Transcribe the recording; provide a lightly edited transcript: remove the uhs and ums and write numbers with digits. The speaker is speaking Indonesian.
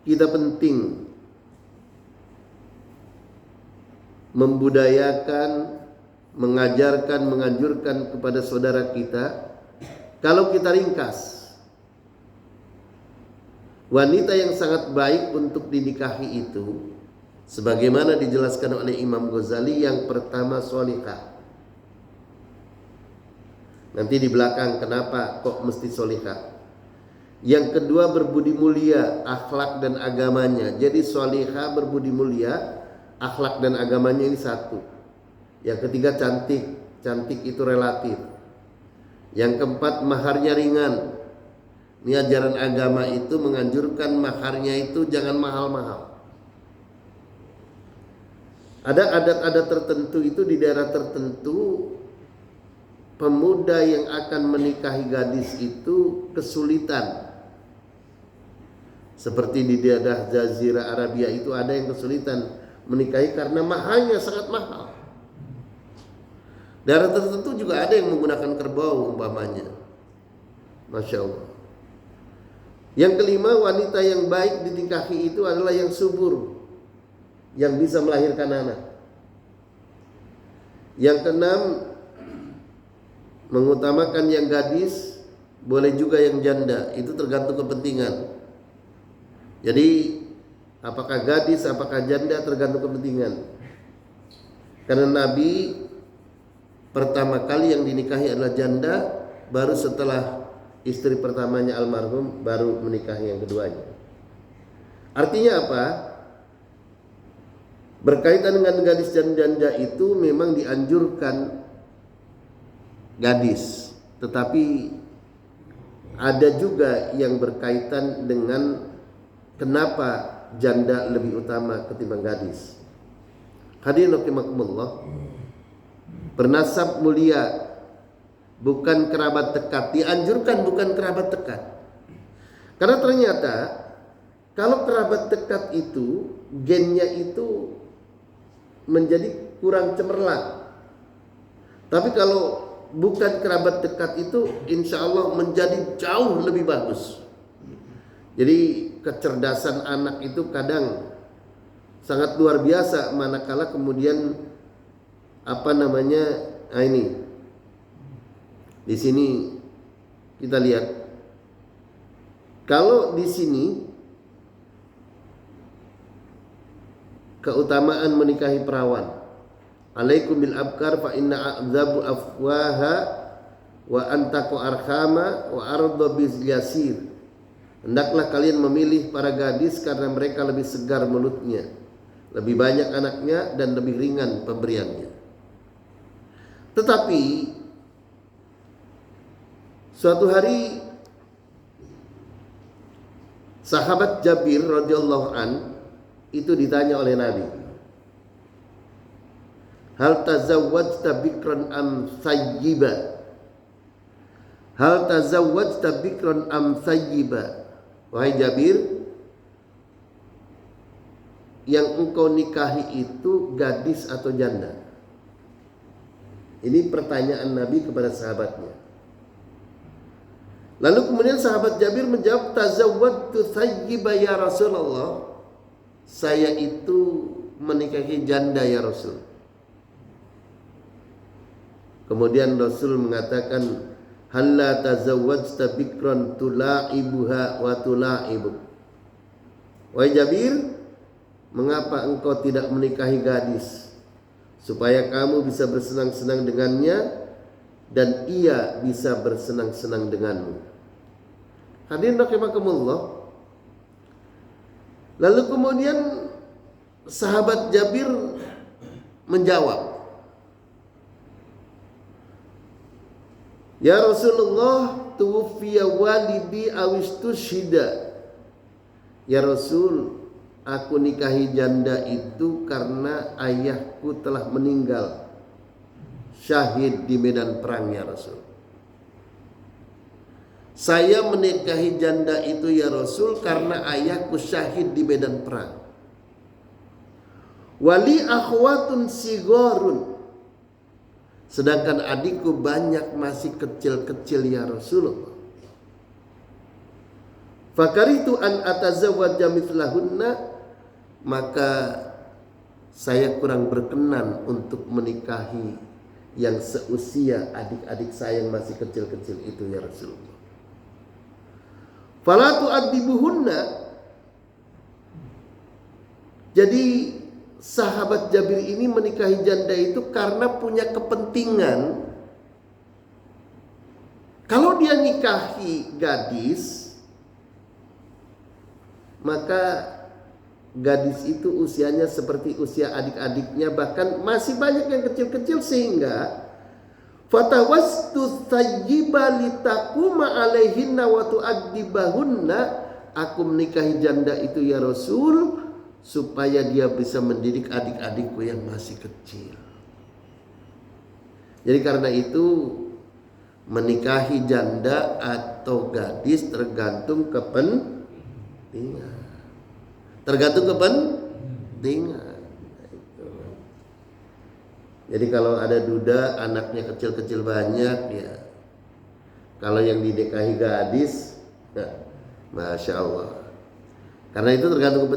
kita penting membudayakan, mengajarkan, menganjurkan kepada saudara kita. Kalau kita ringkas, wanita yang sangat baik untuk dinikahi itu, sebagaimana dijelaskan oleh Imam Ghazali, yang pertama solihah. Nanti di belakang kenapa kok mesti solihah. Yang kedua berbudi mulia, akhlak dan agamanya. Jadi solihah, berbudi mulia, akhlak dan agamanya ini satu. Yang ketiga cantik. Cantik itu relatif. Yang keempat maharnya ringan. Ini ajaran agama itu menganjurkan maharnya itu jangan mahal-mahal. Ada adat-adat tertentu itu di daerah tertentu, pemuda yang akan menikahi gadis itu kesulitan. Seperti di daerah Jazirah Arabia itu ada yang kesulitan menikahi karena mahalnya sangat mahal. Daerah tertentu juga ada yang menggunakan kerbau umpamanya. Masya Allah. Yang kelima, wanita yang baik dinikahi itu adalah yang subur, yang bisa melahirkan anak. Yang keenam, mengutamakan yang gadis, boleh juga yang janda, itu tergantung kepentingan. Jadi apakah gadis, apakah janda tergantung kepentingan. Karena Nabi pertama kali yang dinikahi adalah janda, baru setelah istri pertamanya almarhum baru menikahi yang keduanya. Artinya apa? Berkaitan dengan gadis dan janda itu memang dianjurkan gadis, tetapi ada juga yang berkaitan dengan kenapa janda lebih utama ketimbang gadis. Hadirin rahimakumullah, bernasab mulia, bukan kerabat dekat. Dianjurkan bukan kerabat dekat. Karena ternyata kalau kerabat dekat itu gennya itu menjadi kurang cemerlang. Tapi kalau bukan kerabat dekat itu insya Allah menjadi jauh lebih bagus. Jadi kecerdasan anak itu kadang sangat luar biasa, manakala kemudian ini di sini kita lihat, kalau di sini keutamaan menikahi perawan. Alaikum bil abkar fa inna a'dzabu afwaha wa antaqu arhama wa arda bil yasir. Hendaklah kalian memilih para gadis karena mereka lebih segar mulutnya, lebih banyak anaknya dan lebih ringan pemberiannya. Tetapi suatu hari sahabat Jabir radhiyallahu an itu ditanya oleh Nabi, hal tazawwajta bikran am sayyiba? Hal tazawwajta bikran am sayyiba? Wahai Jabir, yang engkau nikahi itu gadis atau janda? Ini pertanyaan Nabi kepada sahabatnya. Lalu kemudian sahabat Jabir menjawab, tazawwadtu sayyiba ya Rasulullah. Saya itu menikahi janda ya Rasul. Kemudian Rasul mengatakan, halla tazawwajta bikran tula'ibuha wa tula'ibuk. Wahai Jabir, mengapa engkau tidak menikahi gadis supaya kamu bisa bersenang-senang dengannya dan ia bisa bersenang-senang denganmu? Hadirin rahimakumullah. Lalu kemudian sahabat Jabir menjawab, ya Rasulullah, tuwfiya walidi awistushida. Ya Rasul, aku nikahi janda itu karena ayahku telah meninggal syahid di medan perang ya Rasul. Saya menikahi janda itu ya Rasul karena ayahku syahid di medan perang. Wali akhwatun sigharun. Sedangkan adikku banyak masih kecil-kecil ya Rasulullah. Fakaritu an atazawwaja mithlahunna, maka saya kurang berkenan untuk menikahi yang seusia adik-adik saya yang masih kecil-kecil itu ya Rasulullah. Fala tu'addibuhunna. Jadi sahabat Jabir ini menikahi janda itu karena punya kepentingan. Kalau dia nikahi gadis, maka gadis itu usianya seperti usia adik-adiknya, bahkan masih banyak yang kecil-kecil, sehingga fatawastu thayyiba litakuma alaihinna wa tu'addibahunna, aku menikahi janda itu ya Rasul supaya dia bisa mendidik adik-adikku yang masih kecil. Jadi karena itu menikahi janda atau gadis tergantung kepentingan. Tergantung kepentingan. Jadi kalau ada duda anaknya kecil-kecil banyak ya, kalau yang dinikahi gadis, ya, Masya Allah. Karena itu tergantung kepentingan.